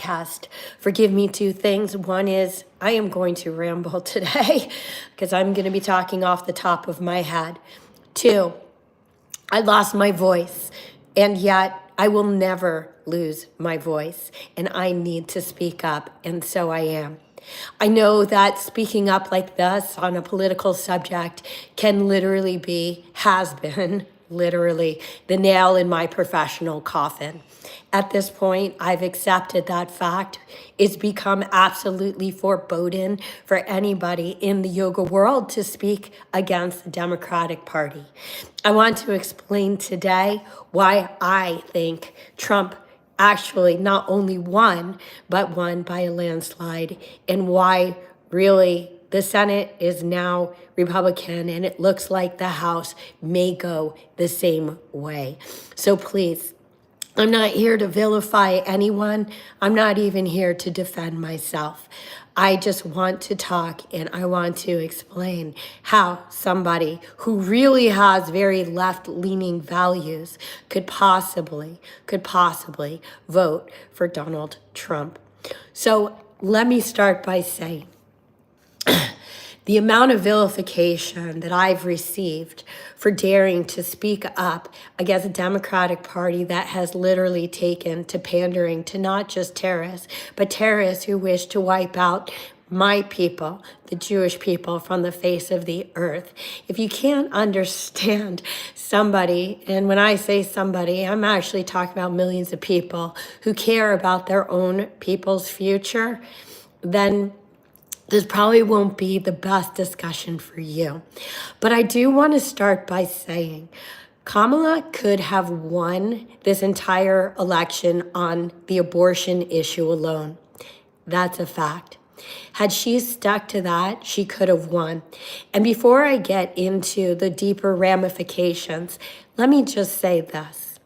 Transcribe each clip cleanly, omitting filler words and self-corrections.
test. Forgive me two things. One is I am going to ramble today because I'm going to be talking off the top of my head. Two, I lost my voice, and yet I will never lose my voice, and I need to speak up, and so I am. I know that speaking up like this on a political subject can literally be, has been, literally, the nail in my professional coffin. At this point, I've accepted that fact. It's become absolutely foreboding for anybody in the yoga world to speak against the Democratic Party. I want to explain today why I think Trump actually not only won, but won by a landslide, and why really the Senate is now Republican, and it looks like the House may go the same way. So please, I'm not here to vilify anyone. I'm not even here to defend myself. I just want to talk, and I want to explain how somebody who really has very left-leaning values could possibly vote for Donald Trump. So let me start by saying the amount of vilification that I've received for daring to speak up against a Democratic Party that has literally taken to pandering to not just terrorists, but terrorists who wish to wipe out my people, the Jewish people, from the face of the earth. If you can't understand somebody, and when I say somebody, I'm actually talking about millions of people who care about their own people's future, then this probably won't be the best discussion for you. But I do want to start by saying Kamala could have won this entire election on the abortion issue alone. That's a fact. Had she stuck to that, she could have won. And before I get into the deeper ramifications, let me just say this.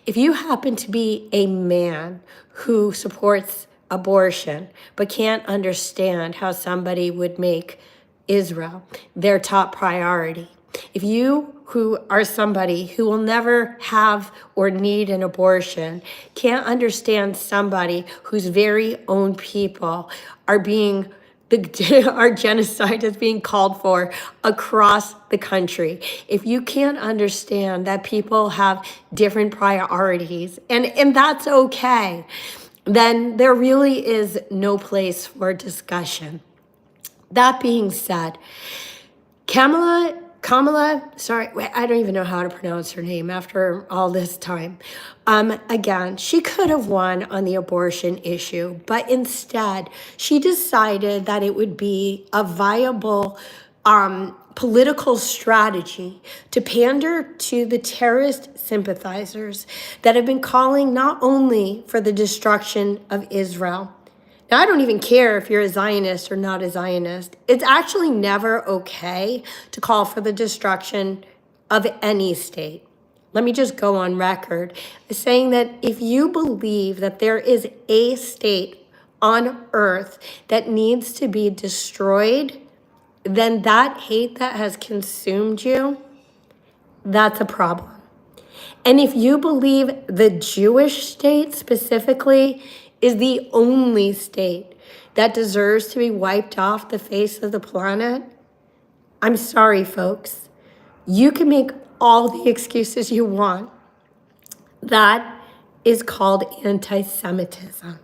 If you happen to be a man who supports abortion, but can't understand how somebody would make Israel their top priority. If you, who are somebody who will never have or need an abortion, can't understand somebody whose very own people are our genocide is being called for across the country. If you can't understand that people have different priorities, and that's okay, then there really is no place for discussion. That being said, Kamala, sorry, I don't even know how to pronounce her name after all this time. Again, she could have won on the abortion issue, but instead she decided that it would be a viable political strategy to pander to the terrorist sympathizers that have been calling not only for the destruction of Israel. Now, I don't even care if you're a Zionist or not a Zionist. It's actually never okay to call for the destruction of any state. Let me just go on record as saying that if you believe that there is a state on earth that needs to be destroyed, then that hate that has consumed you, that's a problem. And if you believe the Jewish state specifically is the only state that deserves to be wiped off the face of the planet, I'm sorry, folks. You can make all the excuses you want. That is called anti-Semitism.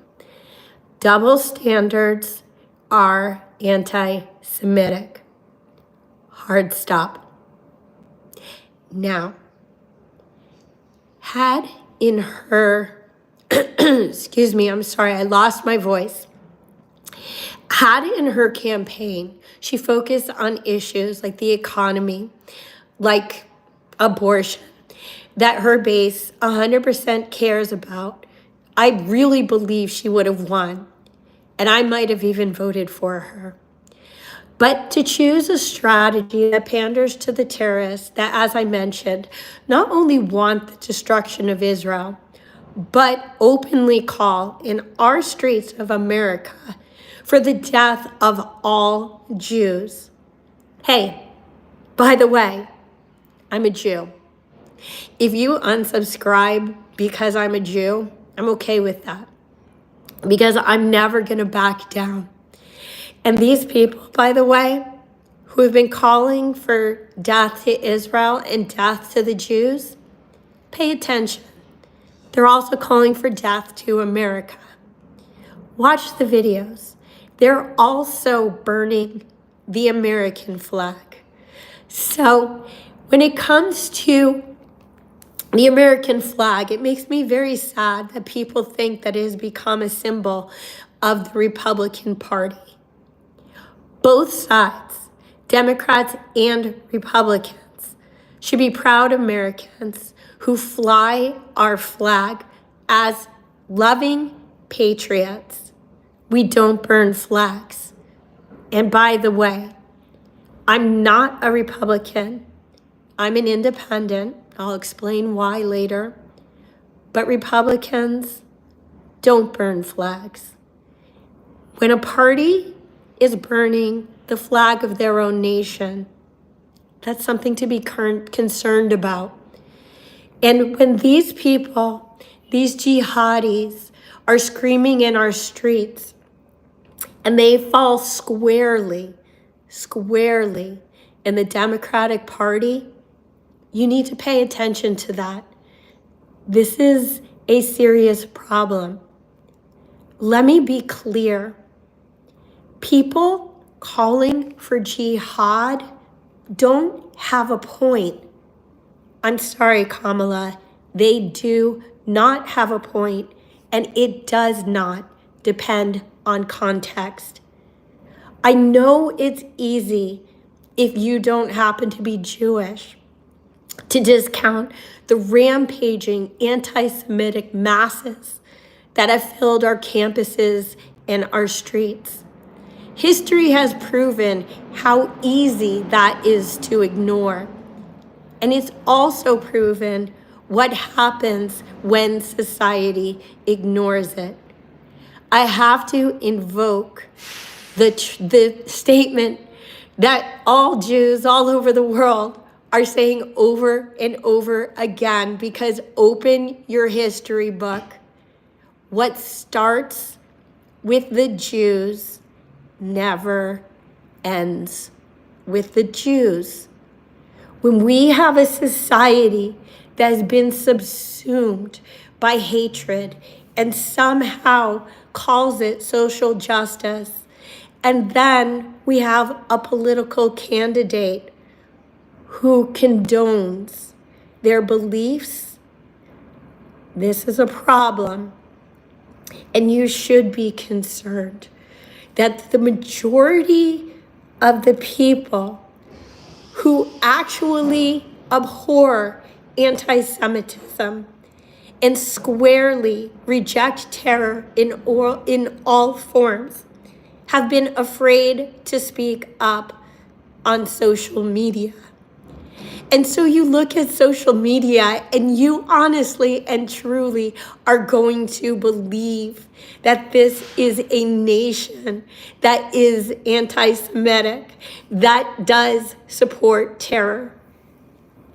Double standards are anti-Semitic. Hard stop. Now, had in her, excuse me, I'm sorry, I lost my voice. Had in her campaign, she focused on issues like the economy, like abortion, that her base 100% cares about, I really believe she would have won. And I might have even voted for her. But to choose a strategy that panders to the terrorists that, as I mentioned, not only want the destruction of Israel, but openly call in our streets of America for the death of all Jews. Hey, by the way, I'm a Jew. If you unsubscribe because I'm a Jew, I'm okay with that. because I'm never going to back down. And these people, by the way, who have been calling for death to Israel and death to the Jews, pay attention. They're also calling for death to America. Watch the videos. They're also burning the American flag. So when it comes to the American flag, it makes me very sad that people think that it has become a symbol of the Republican Party. Both sides, Democrats and Republicans, should be proud Americans who fly our flag as loving patriots. We don't burn flags. And by the way, I'm not a Republican. I'm an independent. I'll explain why later. But Republicans don't burn flags. When a party is burning the flag of their own nation, that's something to be concerned about. And when these people, these jihadis, are screaming in our streets, and they fall squarely in the Democratic Party, you need to pay attention to that. This is a serious problem. Let me be clear. People calling for jihad don't have a point. I'm sorry, Kamala. They do not have a point, and it does not depend on context. I know it's easy, if you don't happen to be Jewish, to discount the rampaging anti-Semitic masses that have filled our campuses and our streets. History has proven how easy that is to ignore. And it's also proven what happens when society ignores it. I have to invoke the statement that all Jews all over the world are saying over and over again, because open your history book. What starts with the Jews never ends with the Jews. When we have a society that has been subsumed by hatred and somehow calls it social justice, and then we have a political candidate who condones their beliefs, this is a problem. And you should be concerned that the majority of the people who actually abhor anti-Semitism and squarely reject terror in all forms have been afraid to speak up on social media. And so you look at social media and you honestly and truly are going to believe that this is a nation that is anti-Semitic, that does support terror.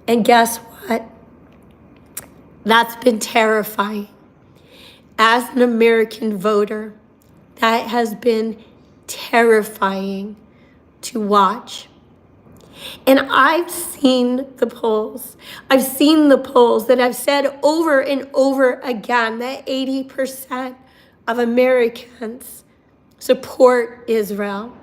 And guess what? That's been terrifying. As an American voter, that has been terrifying to watch. And I've seen the polls. I've seen the polls that have said over and over again that 80% of Americans support Israel.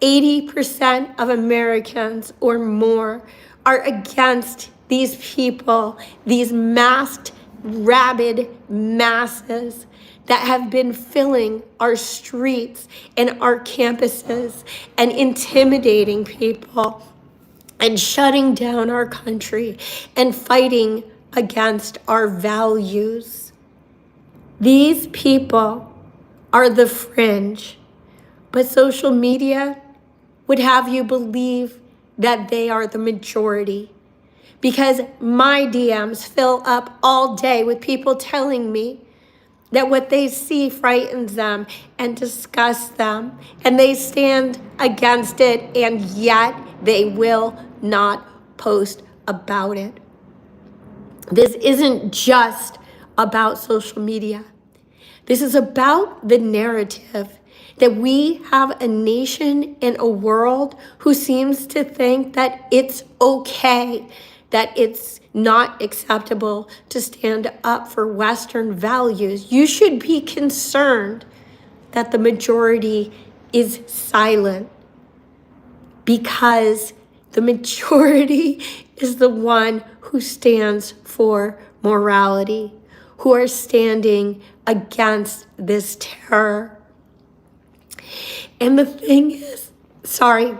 80% of Americans or more are against these people, these masked, rabid masses that have been filling our streets and our campuses and intimidating people and shutting down our country and fighting against our values. These people are the fringe, but social media would have you believe that they are the majority, because my DMs fill up all day with people telling me that what they see frightens them and disgusts them, and they stand against it, and yet they will not post about it. This isn't just about social media. This is about the narrative that we have a nation and a world who seems to think that it's okay, that it's not acceptable to stand up for Western values. You should be concerned that the majority is silent, because the majority is the one who stands for morality, who are standing against this terror. And the thing is, sorry,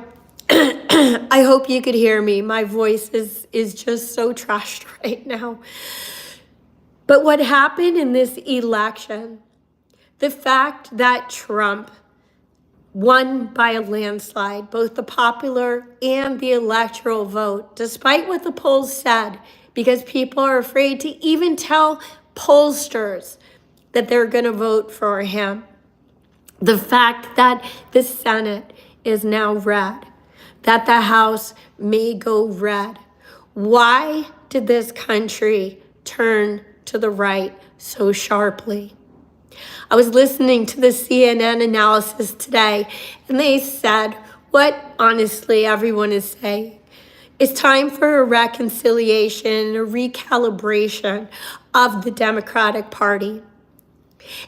I hope you could hear me. My voice is just so trashed right now. But what happened in this election, the fact that Trump won by a landslide, both the popular and the electoral vote, despite what the polls said, because people are afraid to even tell pollsters that they're going to vote for him. The fact that the Senate is now red, that the House may go red. Why did this country turn to the right so sharply? I was listening to the CNN analysis today, and they said what honestly everyone is saying. It's time for a reconciliation, a recalibration of the Democratic Party.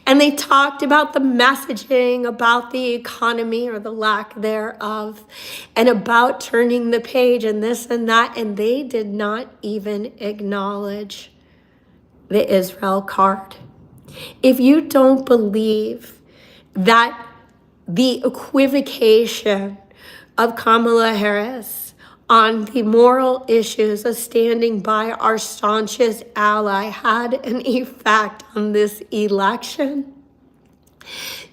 And they talked about the messaging, about the economy or the lack thereof, and about turning the page and this and that, and they did not even acknowledge the Israel card. If you don't believe that the equivocation of Kamala Harris on the moral issues of standing by our staunchest ally had an effect on this election,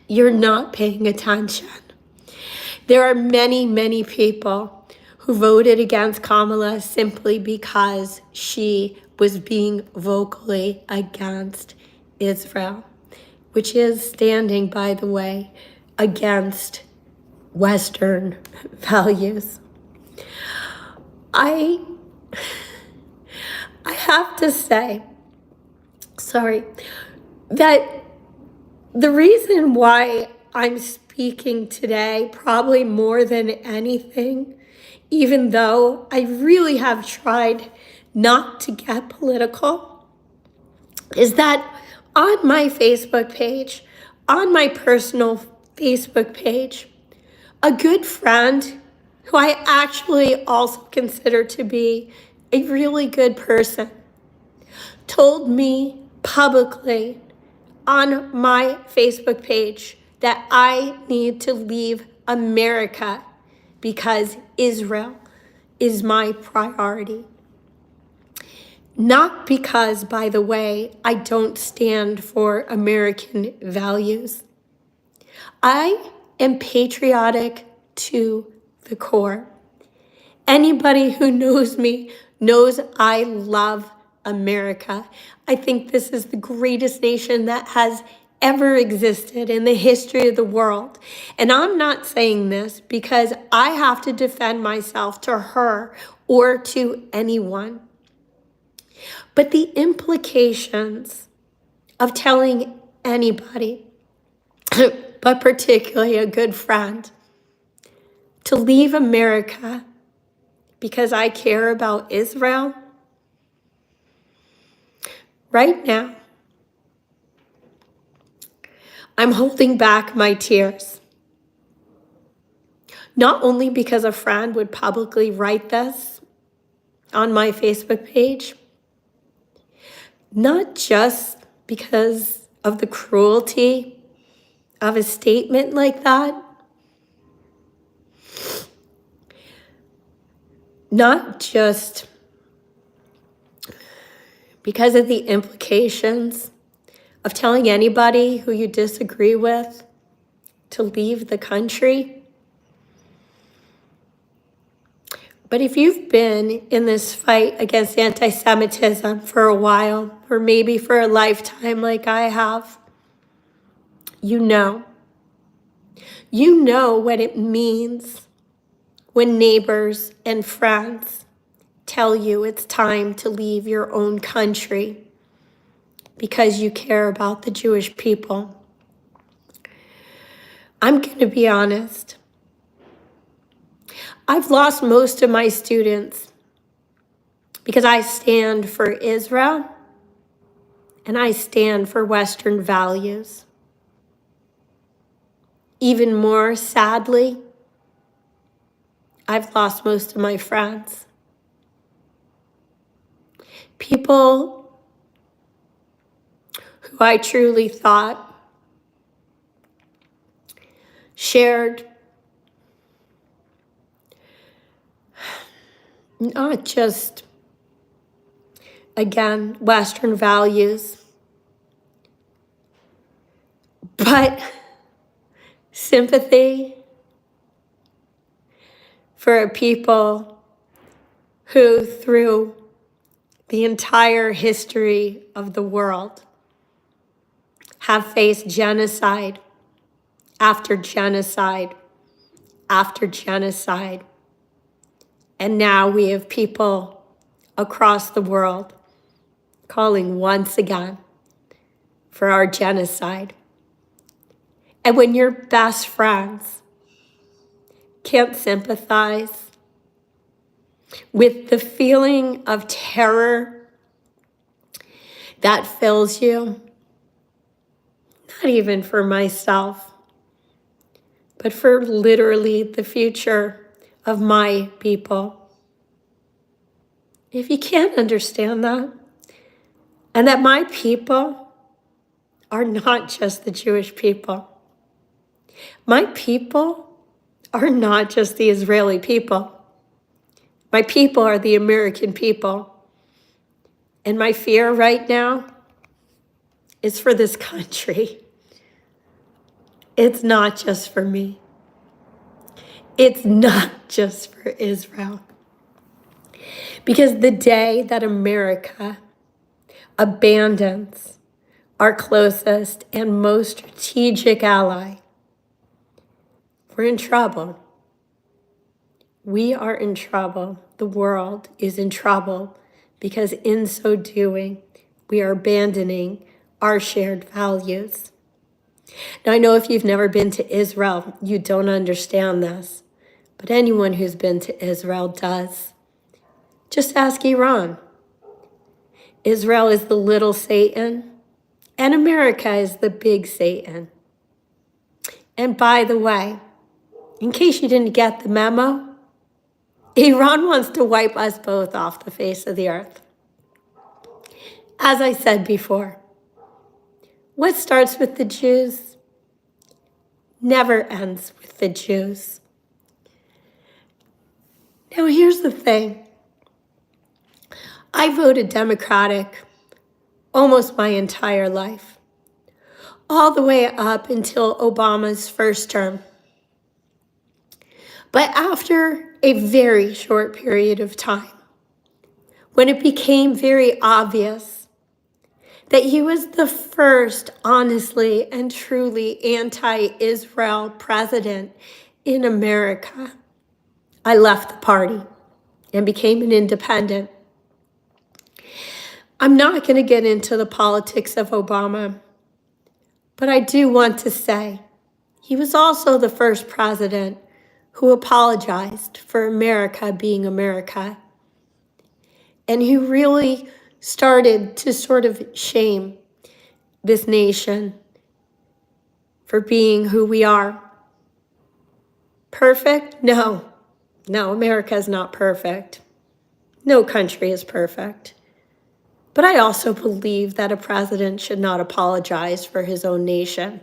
you're not paying attention. There are many, many people who voted against Kamala simply because she was being vocally against Israel, which is standing, by the way, against Western values. I have to say, that the reason why I'm speaking today, probably more than anything, even though I really have tried not to get political, is that on my Facebook page, on my personal Facebook page, a good friend who I actually also consider to be a really good person told me publicly on my Facebook page that I need to leave America because Israel is my priority. Not because, by the way, I don't stand for American values. I am patriotic to the core. Anybody who knows me knows I love America. I think this is the greatest nation that has ever existed in the history of the world. And I'm not saying this because I have to defend myself to her or to anyone. But the implications of telling anybody, but particularly a good friend, to leave America because I care about Israel, right now, I'm holding back my tears. Not only because a friend would publicly write this on my Facebook page, not just because of the cruelty of a statement like that, not just because of the implications of telling anybody who you disagree with to leave the country. But if you've been in this fight against anti-Semitism for a while, or maybe for a lifetime like I have, you know what it means when neighbors and friends tell you it's time to leave your own country because you care about the Jewish people. I'm going to be honest. I've lost most of my students because I stand for Israel and I stand for Western values. Even more sadly, I've lost most of my friends. People who I truly thought shared not just, again, Western values, but sympathy for a people who, through the entire history of the world, have faced genocide after genocide after genocide. And now we have people across the world calling once again for our genocide. And when your best friends can't sympathize with the feeling of terror that fills you, not even for myself, but for literally the future of my people. If you can't understand that, and that my people are not just the Jewish people, my people are not just the Israeli people. My people are the American people. And my fear right now is for this country. It's not just for me. It's not just for Israel. Because the day that America abandons our closest and most strategic ally, we're in trouble. We are in trouble. The world is in trouble because in so doing, we are abandoning our shared values. Now, I know if you've never been to Israel, you don't understand this, but anyone who's been to Israel does. Just ask Iran. Israel is the little Satan, and America is the big Satan. And by the way, in case you didn't get the memo, Iran wants to wipe us both off the face of the earth. As I said before, what starts with the Jews never ends with the Jews. Now, here's the thing. I voted Democratic almost my entire life, all the way up until Obama's first term. But after a very short period of time, when it became very obvious that he was the first honestly and truly anti-Israel president in America, I left the party and became an independent. I'm not going to get into the politics of Obama, but I do want to say he was also the first president who apologized for America being America, and who really started to sort of shame this nation for being who we are. Perfect? No, America is not perfect. No country is perfect. But I also believe that a president should not apologize for his own nation.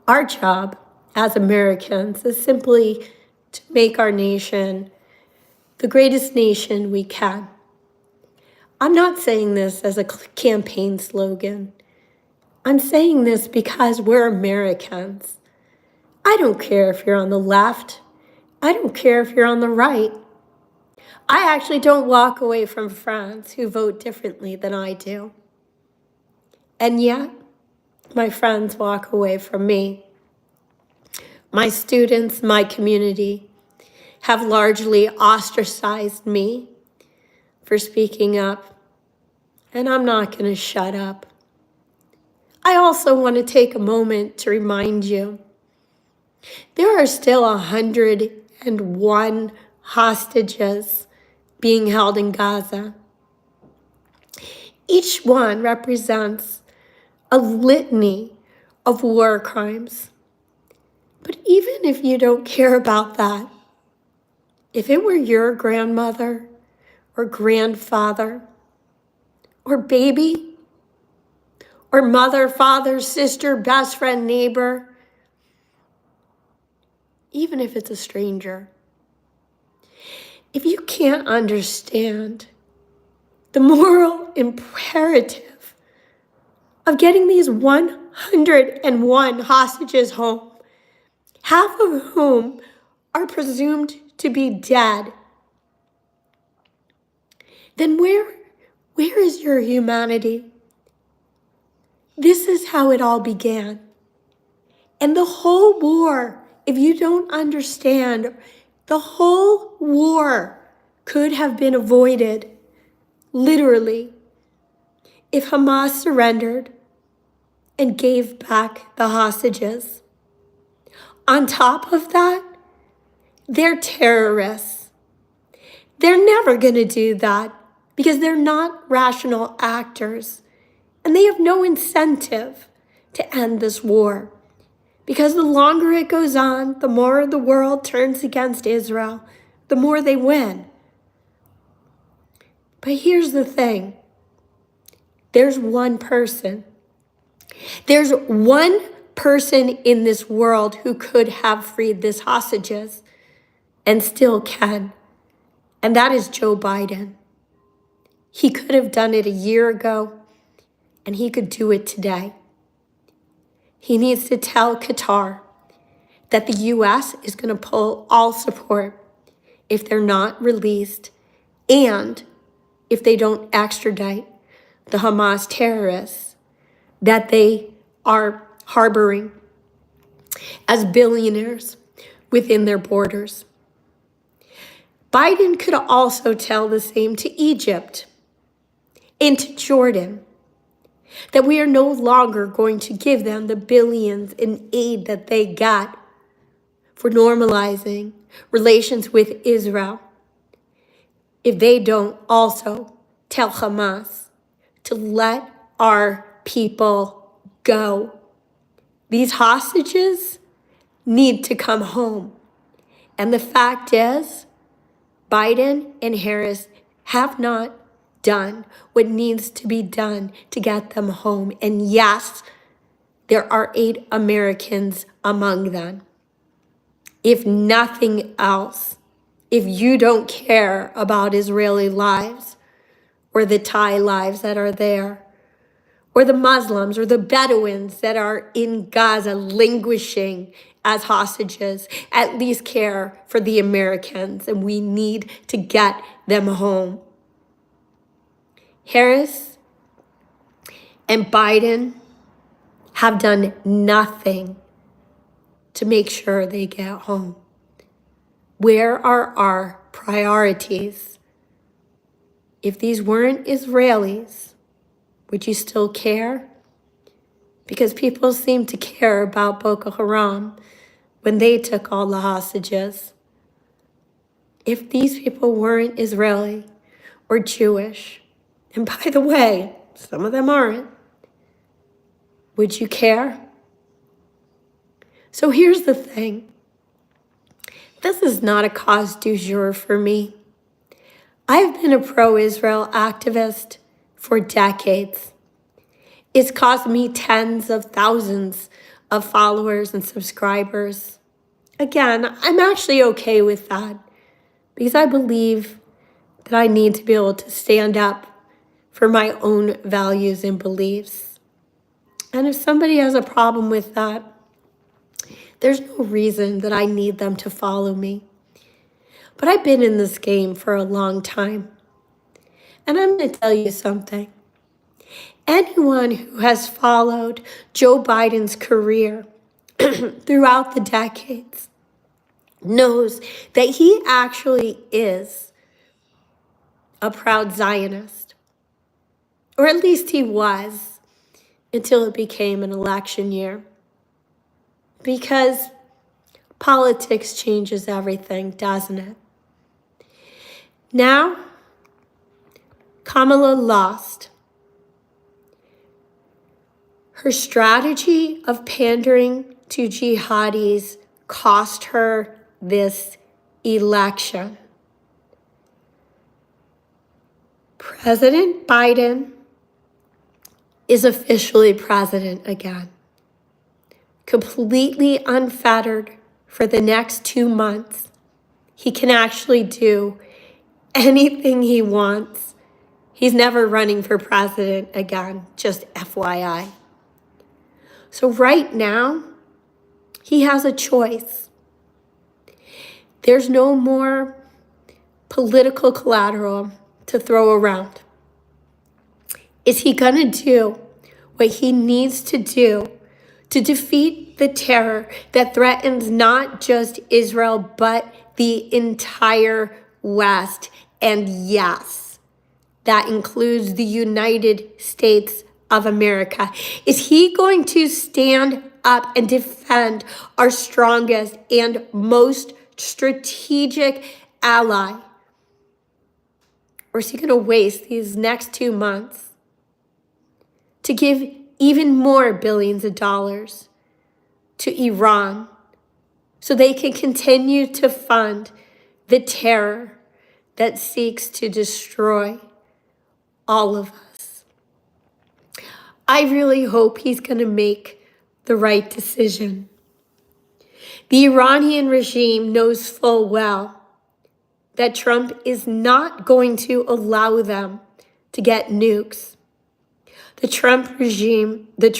Our job as Americans is simply to make our nation the greatest nation we can. I'm not saying this as a campaign slogan. I'm saying this because we're Americans. I don't care if you're on the left. I don't care if you're on the right. I actually don't walk away from friends who vote differently than I do. And yet, my friends walk away from me. My students, my community, have largely ostracized me for speaking up, and I'm not going to shut up. I also want to take a moment to remind you There are still 101 hostages being held in Gaza. Each one represents a litany of war crimes. But even if you don't care about that, if it were your grandmother or grandfather or baby or mother, father, sister, best friend, neighbor, even if it's a stranger, if you can't understand the moral imperative of getting these 101 hostages home, half of whom are presumed to be dead, then where is your humanity? This is how it all began. And the whole war, if you don't understand, the whole war could have been avoided, literally, if Hamas surrendered and gave back the hostages. On top of that, they're terrorists. They're never going to do that because they're not rational actors. And they have no incentive to end this war. Because the longer it goes on, the more the world turns against Israel, the more they win. But here's the thing. There's one person. There's one person in this world who could have freed these hostages and still can. And that is Joe Biden. He could have done it a year ago, and he could do it today. He needs to tell Qatar that the U.S. is going to pull all support if they're not released and if they don't extradite the Hamas terrorists that they are harboring as billionaires within their borders. Biden could also tell the same to Egypt and to Jordan, that we are no longer going to give them the billions in aid that they got for normalizing relations with Israel if they don't also tell Hamas to let our people go. These hostages need to come home. And the fact is, Biden and Harris have not done what needs to be done to get them home. And yes, there are 8 Americans among them. If nothing else, if you don't care about Israeli lives or the Thai lives that are there, or the Muslims or the Bedouins that are in Gaza languishing as hostages, at least care for the Americans, and we need to get them home. Harris and Biden have done nothing to make sure they get home. Where are our priorities? If these weren't Israelis, would you still care? Because people seem to care about Boko Haram when they took all the hostages. If these people weren't Israeli or Jewish, and by the way, some of them aren't, would you care? So here's the thing. This is not a cause du jour for me. I've been a pro-Israel activist for decades. It's cost me tens of thousands of followers and subscribers. Again, I'm actually okay with that because I believe that I need to be able to stand up for my own values and beliefs. And if somebody has a problem with that, there's no reason that I need them to follow me. But I've been in this game for a long time. And I'm going to tell you something. Anyone who has followed Joe Biden's career throughout the decades knows that he actually is a proud Zionist. Or at least he was until it became an election year. Because Politics changes everything, doesn't it? Now, Kamala lost. Her strategy of pandering to jihadis cost her this election. President Biden is officially president again, completely unfettered for the next 2 months. He can actually do anything he wants. He's never running for president again, just FYI. So right now, he has a choice. There's no more political collateral to throw around. Is he going to do what he needs to do to defeat the terror that threatens not just Israel, but the entire West? And yes, that includes the United States of America. Is he going to stand up and defend our strongest and most strategic ally? Or is he going to waste these next 2 months to give even more billions of dollars to Iran so they can continue to fund the terror that seeks to destroy all of us? I really hope he's going to make the right decision. The Iranian regime knows full well that Trump is not going to allow them to get nukes. The Trump regime, the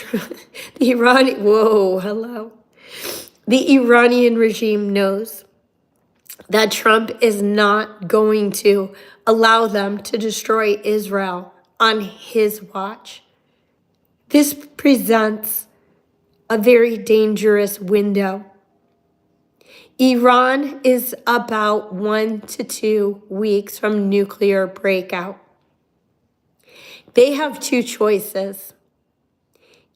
Iranian regime knows that Trump is not going to allow them to destroy Israel on his watch. This presents a very dangerous window. Iran is about 1 to 2 weeks from nuclear breakout. They have 2 choices.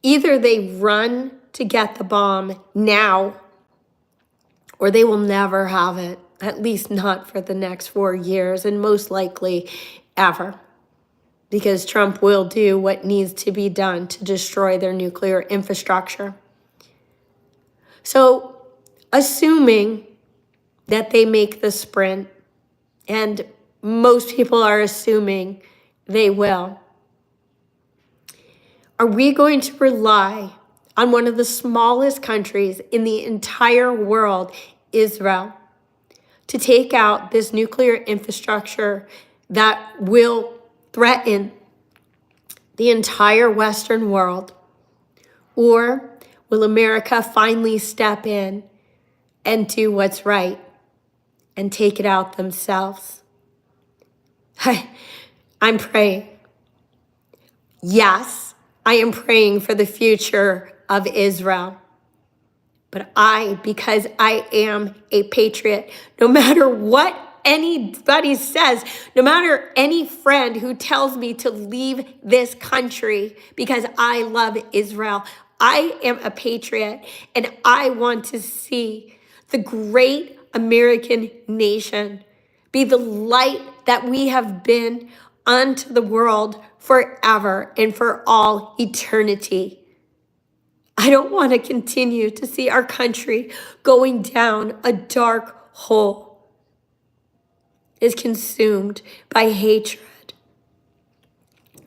Either they run to get the bomb now, or they will never have it, at least not for the next 4 years, and most likely ever, because Trump will do what needs to be done to destroy their nuclear infrastructure. So, assuming that they make the sprint, and most people are assuming they will, are we going to rely on one of the smallest countries in the entire world, Israel, to take out this nuclear infrastructure that will threaten the entire Western world? Or will America finally step in and do what's right and take it out themselves? I'm praying. Yes, I am praying for the future of Israel. But because I am a patriot, no matter what anybody says, no matter any friend who tells me to leave this country because I love Israel, I am a patriot, and I want to see the great American nation be the light that we have been unto the world forever and for all eternity. I don't want to continue to see our country going down a dark hole, is consumed by hatred.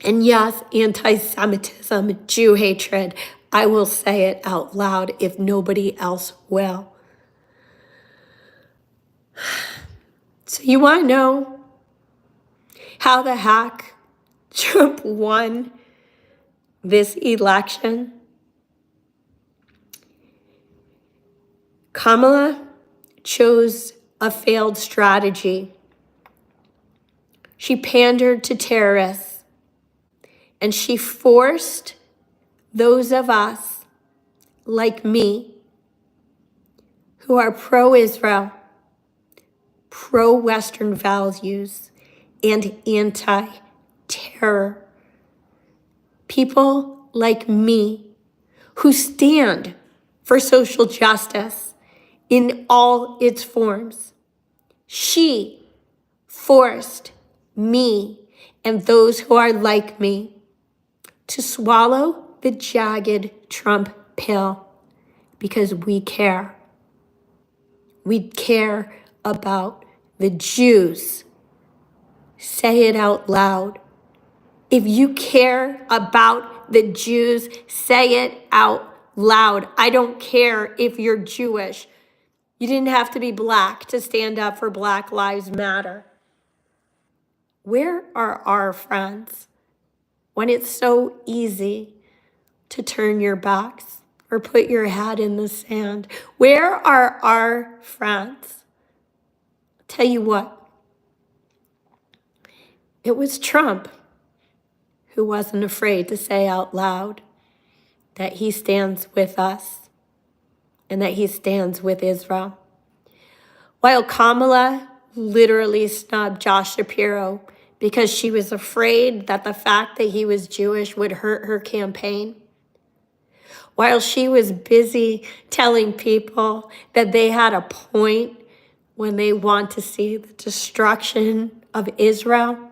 And yes, anti-Semitism, Jew hatred. I will say it out loud if nobody else will. So you want to know how the heck Trump won this election? Kamala chose a failed strategy. She pandered to terrorists, and she forced those of us like me who are pro-Israel, pro-Western values, and anti-terror. People like me who stand for social justice in all its forms. She forced me and those who are like me to swallow the jagged Trump pill because we care. We care about the Jews. Say it out loud. If you care about the Jews, say it out loud. I don't care if you're Jewish. You didn't have to be black to stand up for Black Lives Matter. Where are our friends when it's so easy to turn your backs or put your head in the sand? Where are our friends? Tell you what, it was Trump who wasn't afraid to say out loud that he stands with us and that he stands with Israel. While Kamala literally snubbed Josh Shapiro because she was afraid that the fact that he was Jewish would hurt her campaign, while she was busy telling people that they had a point when they want to see the destruction of Israel,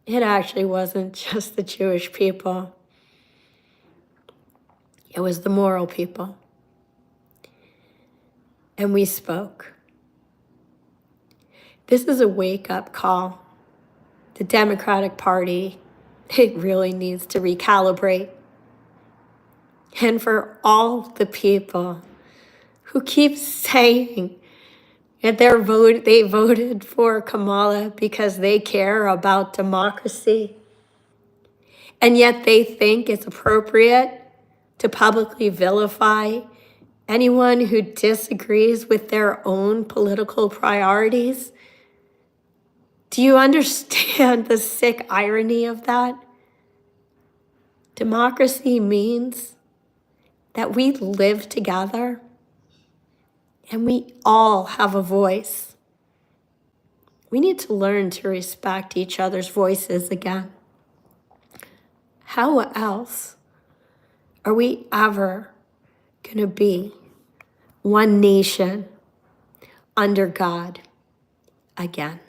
it actually wasn't just the Jewish people. It was the moral people. And we spoke. This is a wake-up call. The Democratic Party, it really needs to recalibrate. And for all the people who keep saying that they voted for Kamala because they care about democracy, and yet they think it's appropriate to publicly vilify anyone who disagrees with their own political priorities. Do you understand the sick irony of that? Democracy means that we live together and we all have a voice. We need to learn to respect each other's voices again. How else are we ever going to be one nation under God again?